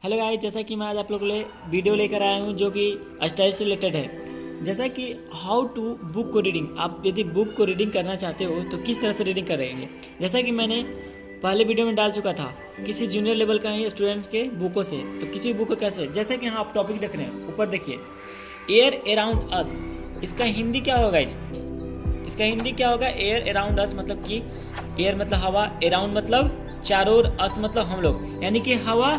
Hello guys, जैसा कि मैं आज आप लोगों के लिए वीडियो लेकर आया हूं जो कि स्टडी से रिलेटेड है। जैसा कि हाउ टू बुक को रीडिंग, आप यदि बुक को रीडिंग करना चाहते हो तो किस तरह से रीडिंग करेंगे। जैसा कि मैंने पहले वीडियो में डाल चुका था किसी जूनियर लेवल का ही स्टूडेंट्स के बुकों से, तो किसी बुक को कैसे, जैसा कि यहाँ आप टॉपिक देख रहे हैं ऊपर देखिए, एयर अराउंड अस। इसका हिंदी क्या होगा गाइज? इसका हिंदी क्या होगा? एयर अराउंड अस मतलब कि एयर मतलब हवा, अराउंड मतलब चारों ओर, अस मतलब हम लोग, यानी कि हवा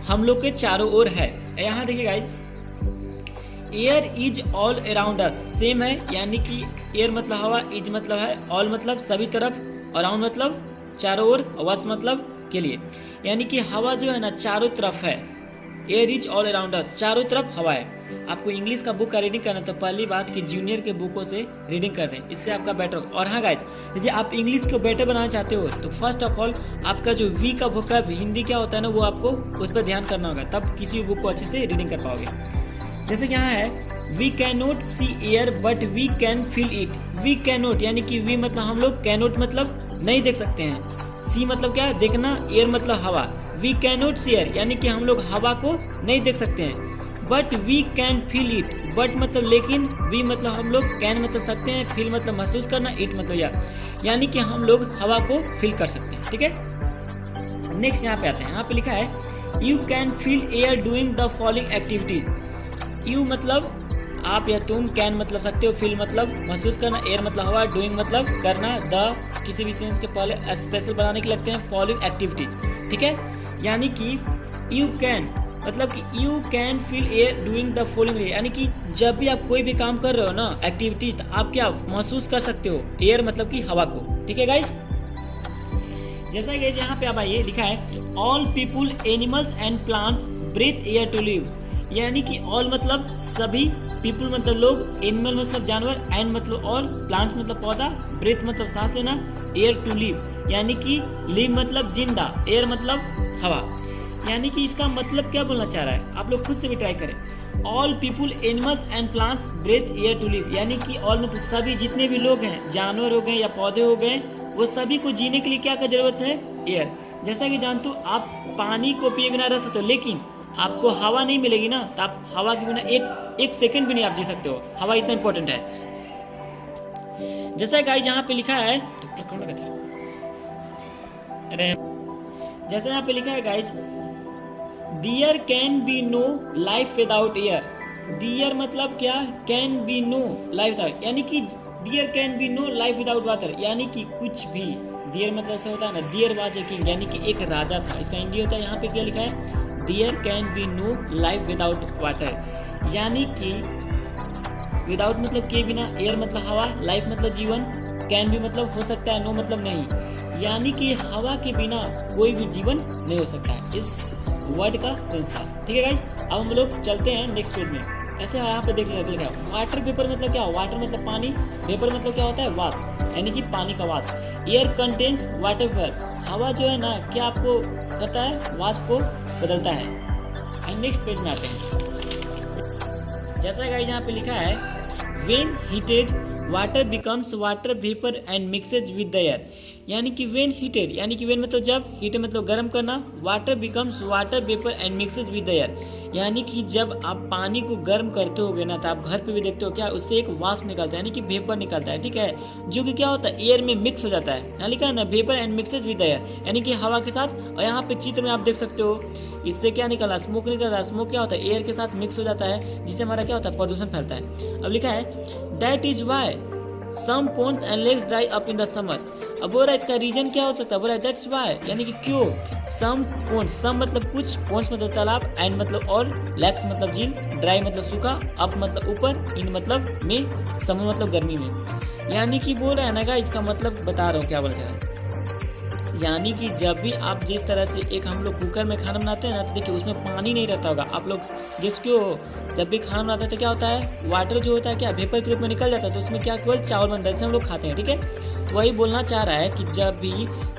हम लोग के चारों ओर है। यहाँ देखिए guys, air is all around us same है, यानी कि एयर मतलब हवा, इज मतलब है, ऑल मतलब सभी तरफ, अराउंड मतलब चारों ओर, वस मतलब के लिए, यानी कि हवा जो है ना चारों तरफ है। Air is all around us, चारों तरफ हवा है। आपको इंग्लिश का बुक का रीडिंग करना तो पहली बात कि जूनियर के बुकों से रीडिंग कर दें, इससे आपका बेटर होगा। और हाँ गाइज, यदि आप इंग्लिश को बेटर बनाना चाहते हो तो फर्स्ट ऑफ ऑल आपका जो वी का वोकैब हिंदी क्या होता है ना, वो आपको उस पर ध्यान करना होगा, तब किसी बुक को अच्छे से रीडिंग कर पाओगे। जैसे कि यहाँ है, we can not see air but we can feel it. We can not यानी कि वी मतलब हम लोग, कैन नॉट मतलब नहीं देख सकते हैं, सी मतलब क्या है? देखना, एयर मतलब हवा। We can not see air यानी कि हम लोग हवा को नहीं देख सकते हैं। But we can feel it, but मतलब लेकिन, वी मतलब हम लोग, कैन मतलब सकते हैं, फील मतलब महसूस करना, इट मतलब यानी कि हम लोग हवा को फील कर सकते हैं। ठीक है, नेक्स्ट यहाँ पे आते हैं। यहाँ पे लिखा है, you can feel air doing the following activities. You मतलब आप या तुम, कैन मतलब सकते हो, फील मतलब महसूस करना, एयर मतलब हवा, डूइंग मतलब करना, द किसी भी सेंस के पहले स्पेशल बनाने के लगते हैं, फॉलोइंग एक्टिविटीज। ठीक है, यानी कि यू कैन मतलब कि you can feel air doing the following, यानी कि जब भी आप कोई भी काम कर रहे हो ना, एक्टिविटी, तो आप क्या महसूस कर सकते हो? एयर मतलब कि हवा को। ठीक है गाइज, जैसा कि यहाँ पे आप आइए, लिखा है, all people animals and plants breathe air to live. यानी कि ऑल मतलब सभी, पीपुल मतलब लोग, एनिमल मतलब जानवर, एंड मतलब और, प्लांट मतलब पौधा, ब्रीथ मतलब सांस लेना, एयर टू लिव यानी कि लिव मतलब जिंदा, एयर मतलब हवा। यानी कि इसका मतलब क्या बोलना चाह रहा है, आप लोग खुद से भी ट्राई करें। All people animals and plants breathe air to live, यानी कि ऑल मतलब सभी, जितने भी लोग हैं, जानवर हो गए या पौधे हो गए, वो सभी को जीने के लिए क्या का जरूरत है? एयर। जैसा कि जानते हो, आप पानी को पिए बिना रह सकते हो, लेकिन आपको हवा नहीं मिलेगी ना, तो आप हवा के बिना एक सेकंड भी नहीं आप जी सकते हो। हवा इतना इंपॉर्टेंट है। जैसा गाइस यहाँ पे लिखा है, अरे जैसा यहाँ पे लिखा है guys, there can be no life without air. There मतलब क्या? Can be no life without, यानी कि there can be no life without water, यानी कि कुछ भी। देयर मतलब ऐसा होता है ना, देयर वाज ए किंग, यानी कि एक राजा था, इसका हिंदी होता है, यहाँ पे क्या लिखा है, there can be no life without water, यानी कि विदाउट मतलब के बिना, एयर मतलब हवा, लाइफ मतलब जीवन, कैन भी मतलब हो सकता है, नो मतलब नहीं, यानी कि हवा के बिना कोई भी जीवन नहीं हो सकता है। इस वर्ड का सेंस था। ठीक है गाइज, अब हम लोग चलते हैं नेक्स्ट पेज में। ऐसे यहाँ पे देख लिखा है, वाटर वेपर मतलब क्या? वाटर मतलब पानी, वेपर मतलब क्या होता है? वाष्प, यानी कि पानी का वाष्प। एयर कंटेन्स वाटर वेपर, हवा जो है ना क्या आपको करता है? वाष्प को बदलता है। नेक्स्ट पेज में आते हैं। जैसा गाइज यहाँ पे लिखा है, when heated water becomes water vapour and mixes with the air, यानी कि व्हेन हीटेड, यानी कि व्हेन मतलब जब, हीट मतलब गर्म करना, water becomes water vapour and mixes with the air, यानी कि जब आप पानी को गर्म करते होगे ना, तो आप घर पे भी देखते हो क्या, उससे एक वाष्प निकलता है, यानी कि वेपर निकलता है। ठीक है, जो कि क्या होता है? एयर में मिक्स हो जाता है। यहाँ लिखा है ना, vapour and mixes with the air, यानी कि हवा के साथ। और यहाँ पे चित्र में आप देख सकते हो, इससे क्या निकल रहा है? स्मोक निकल रहा है। स्मोक क्या होता है? एयर के साथ मिक्स हो जाता है, जिससे हमारा क्या होता है? प्रदूषण फैलता है। अब लिखा है, that is why some ponds and lakes dry up in the summer. अब बोल रहा है इसका रीजन क्या हो सकता है? बोल रहा है दैट्स वाई, यानी कि क्यों, सम पोन्स, सम मतलब कुछ, पोन्स मतलब तालाब, एंड मतलब और, लेक्स मतलब झील, ड्राई मतलब सूखा, अप मतलब ऊपर, इन मतलब में, समर मतलब गर्मी में। यानी कि बोल रहा है ना का, इसका मतलब बता रहा हूँ क्या बोल रहा है, यानी कि जब भी आप जिस तरह से एक हम लोग कुकर में खाना बनाते हैं ना, तो देखिए उसमें पानी नहीं रहता होगा। आप लोग गेस क्यों हो, जब भी खाना बनाते हैं तो क्या होता है? वाटर जो होता है क्या वेपर के रूप में निकल जाता है, तो उसमें क्या केवल चावल बनता है, जैसे हम लोग खाते हैं। ठीक है, वही बोलना चाह रहा है कि जब भी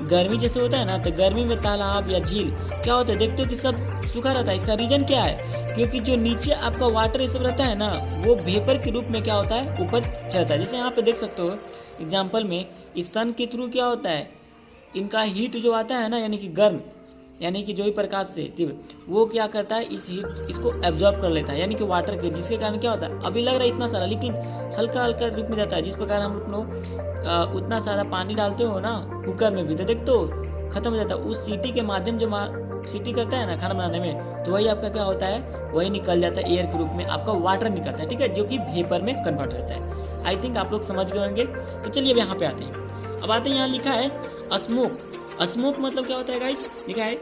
गर्मी जैसे होता है ना, तो गर्मी में तालाब या झील क्या होता है, देखते हो कि सब सूखा रहता है। इसका रीजन क्या है? क्योंकि जो नीचे आपका वाटर ये सब रहता है ना, वो वेपर के रूप में क्या होता है? ऊपर चढ़ता है। जैसे यहाँ पे देख सकते हो एग्जाम्पल में, इस सन के थ्रू क्या होता है, इनका हीट जो आता है ना, यानी कि गर्म, यानी कि जो भी प्रकाश से तीव्र, वो क्या करता है, इस हीट इसको एब्जॉर्ब कर लेता है, यानी कि वाटर के, जिसके कारण क्या होता है, अभी लग रहा है इतना सारा, लेकिन हल्का हल्का रूप में जाता है। जिस प्रकार हम लोग उतना सारा पानी डालते हो ना कुकर में भी, तो देख तो खत्म हो जाता है। उस सीटी के माध्यम जो सीटी करता है ना खाना बनाने में, तो वही आपका क्या होता है, वही निकल जाता है एयर के रूप में, आपका वाटर निकलता है, ठीक है, जो कि वेपर में कन्वर्ट होता है। आई थिंक आप लोग समझ गए होंगे। तो चलिए अब यहाँ पे आते हैं। अब आते हैं, यहाँ लिखा है स्मोक। स्मोक मतलब क्या होता है गाइज, लिखा है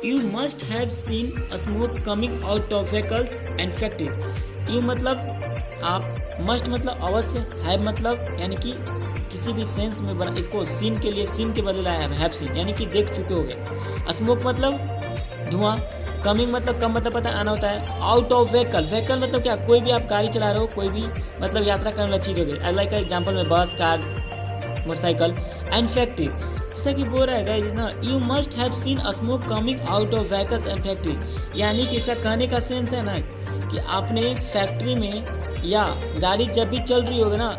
you must have seen smoke coming out of vehicles and factory. You मतलब आप, मस्ट मतलब अवश्य, हैव मतलब यानी कि किसी भी सेंस में बना, इसको सीन के लिए सीन के बदले लाया है, हैव सीन यानी कि देख चुके होंगे। स्मोक मतलब धुआं, कमिंग मतलब कम मतलब पता आना होता है, आउट ऑफ व्हीकल, व्हीकल मतलब क्या, कोई भी आप गाड़ी चला रहे हो, कोई भी मतलब यात्रा करने वाली चीज हो गई, लाइक एग्जाम्पल में बस, कार, मोटरसाइकिल एंड फैक्ट्री। जैसा कि बोल रहा है गाइस ना, you must have seen smoke coming out of vehicles and factory, यानी कि इसका कहने का सेंस है ना कि आपने फैक्ट्री में या गाड़ी जब भी चल रही होगी ना,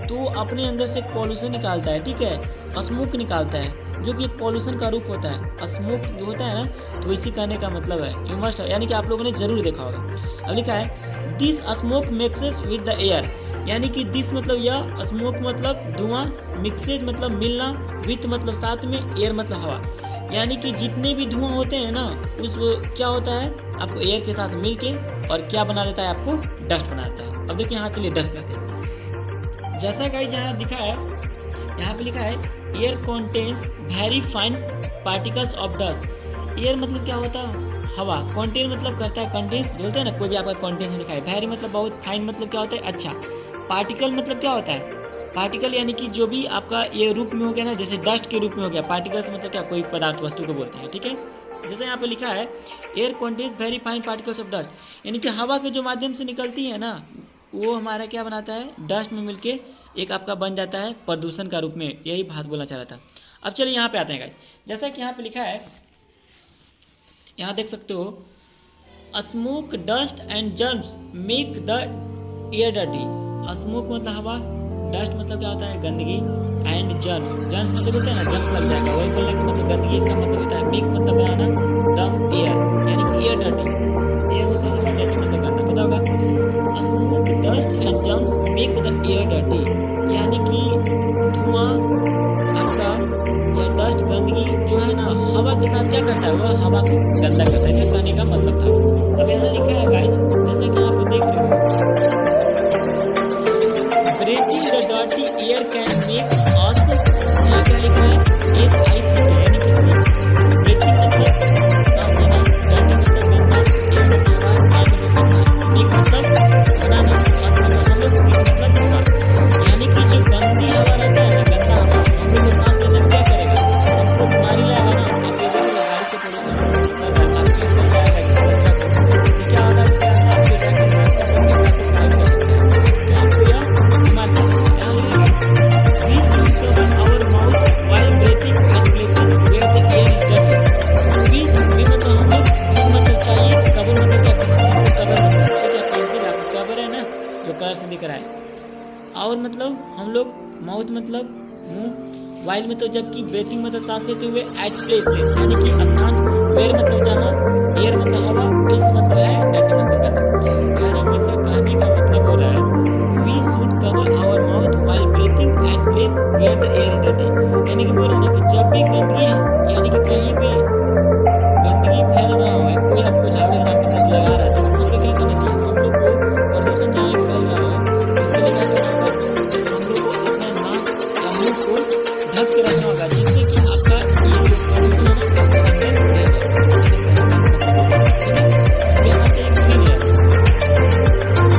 तो अपने अंदर से पॉल्यूशन निकालता है, ठीक है, स्मोक निकालता है, जो कि एक पॉल्यूशन का रूप होता है। स्मोक जो होता है ना, तो इसी कहने का मतलब है यू मस्ट, यानी कि आप लोगों ने जरूर देखा होगा। अब लिखा है this smoke mixes with the air, यानी कि दिस मतलब यह, स्मोक मतलब धुआं, मिक्सेज मतलब मिलना, विथ मतलब साथ में, एयर मतलब हवा, यानी कि जितने भी धुआं होते हैं ना, उस क्या होता है, आपको एयर के साथ मिलके और क्या बना देता है, आपको डस्ट बना देता है। अब देखिए यहाँ चलिए डस्ट बनाते हैं। जैसा गाइस यहाँ दिखा है, यहाँ पे लिखा है air contains very fine particles of dust. Air मतलब क्या होता है, हवा, कॉन्टेन मतलब करता है, कंटेंस बोलते हैं ना, कोई भी आपका कॉन्टेंस में लिखा है। वेरी मतलब बहुत, फाइन मतलब क्या होता है, अच्छा। पार्टिकल मतलब क्या होता है, पार्टिकल यानी कि जो भी आपका ये रूप में हो गया ना, जैसे डस्ट के रूप में हो गया। पार्टिकल्स मतलब क्या, कोई पदार्थ वस्तु को बोलते हैं, ठीक है। जैसे यहाँ पे लिखा है air contains very fine particles of dust, यानी कि हवा के जो माध्यम से निकलती है ना, वो हमारा क्या बनाता है, डस्ट में मिलके एक आपका बन जाता है प्रदूषण का रूप में। यही बात बोलना चाह रहा था। अब चलिए यहाँ पे आते हैं गाइस, जैसा कि यहाँ पे लिखा है, यहाँ देख सकते हो smoke dust and germs make the air dirty. Smoke मतलब हवा, डस्ट मतलब क्या होता है, गंदगी, एंड जर्म्स, जर्म्स मतलब होता है ना, जर्म्स लग जाएगा, वही बोलने का मतलब गंदगी, इसका मतलब होता है मेक मतलब बनाना, दम एयर यानी कि एयर डर्टी, एयर मतलब हवा, डर्टी मतलब गंदा, पता होगा। Smoke dust and germs make the air dirty, यानी कि धुआं आपका या डस्ट, गंदगी जो है ना, हवा के साथ क्या करता है, वह हवा को गंदा करता है, इसे कहने का मतलब था। अब यहाँ लिखा है गाइस, जैसा कि यहाँ पे देख रहे हो, breathing the dirty air can make us, यहाँ क्या लिखा है, SICT यानी कि सी, ब्रीथिंग मतलब सांस लेना, डर्टी मतलब गंदा, एयर मतलब हवा, आई मतलब सीखना, मेक मतलब बनाना, अस मतलब हम लोग, सीख मतलब होगा, यानी कि जो गंदी हवा रहता है ना, गंदा हवा, हम लोग को सांस लेने में क्या करेगा, हमको बीमारी लगेगा ना। आप ये देखिए गाड़ी से पॉल्यूशन निकल रहा है, आपके ऊपर जाएगा किसी बच्चा को, तो क्या होगा, इससे आपके जाके नाक से आपको खराब कर सकता है, तो आपको यह बीमार कर सकता है। We should cover our mouth while breathing at places where the air is dirty. We मतलब हम लोग, should मतलब चाहिए, cover मतलब क्या, किसी चीज को cover मतलब, इससे क्या पेंसिल आपको cover है ना, जो कलर से दिख रहा है, और मतलब हम लोग, माउथ मतलब मुंह, वाइल मतलब जबकि, ब्रीथिंग मतलब सांस लेते हुए, एट प्लेस से यानी कि स्थान, वेयर मतलब जहाँ, एयर मतलब हवा, इस मतलब है, डर्टी मतलब गंदा, यानी कि इसका कहने का मतलब हो रहा है we should cover our mouth while breathing at place where the air is dirty, यानी कि बोल रहे हैं कि जब भी गंदगी, यानी कि कहीं भी गंदगी फैल रहा हो, कोई आपको झाड़ू लगा रहा है, तो वहाँ पे क्या करना चाहिए, हम लोग को प्रदूषण जहाँ फैल रहा हो, उसके लिए क्या करना होगा, हम लोग को अपना नाक या मुंह को ढक के रखना होगा, जिससे कि आपका ये जो प्रदूषण है ना, आपके अंदर नहीं जाए। यहाँ पे एक clean air,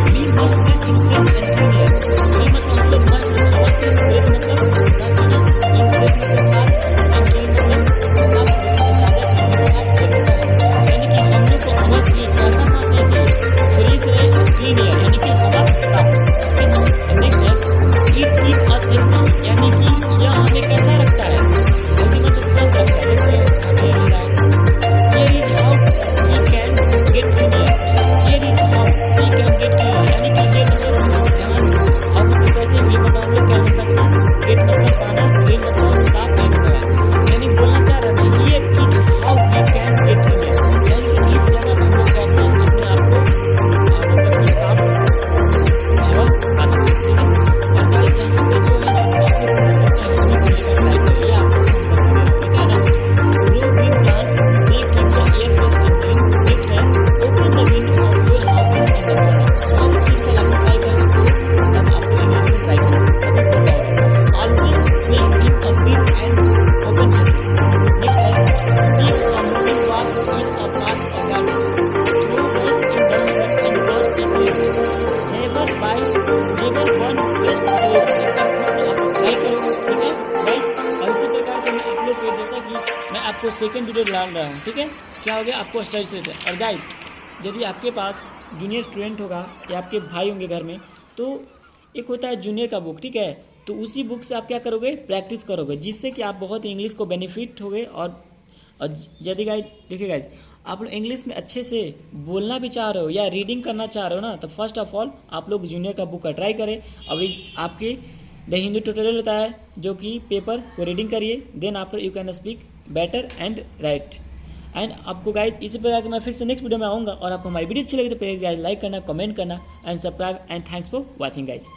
we must breathe in fresh and clean air, clean मतलब हम लोग मस्ट मतलब अवश्य, ब्रीथ मतलब साथ लेना, इन फ्रेश मतलब साफ, एंड क्लीन मतलब साफ, फ्रेश मतलब आपको सेकंड वीडियो डाल रहा हूँ, ठीक है। क्या हो गया, आपको स्टडी से रिलेटेड। और गाइस, यदि आपके पास जूनियर स्टूडेंट होगा या आपके भाई होंगे घर में, तो एक होता है जूनियर का बुक, ठीक है। तो उसी बुक से आप क्या करोगे, प्रैक्टिस करोगे, जिससे कि आप बहुत इंग्लिश को बेनिफिट होगे। और यदि गाइस देखिए गाइस, आप लोग इंग्लिश में अच्छे से बोलना भी चाह रहे हो या रीडिंग करना चाह रहे हो ना, तो फर्स्ट ऑफ ऑल आप लोग जूनियर का बुक का ट्राई करें। अभी आपके द हिंदू ट्यूटोरियल होता है जो कि पेपर को रीडिंग करिए, then after you can speak better and write. And आपको गाइज इसी प्रकार के मैं फिर से नेक्स्ट वीडियो में आऊँगा। और आपको हमारी वीडियो अच्छी लगी तो प्लीज़ गाइज लाइक करना, कमेंट करना and subscribe. And thanks for watching guys.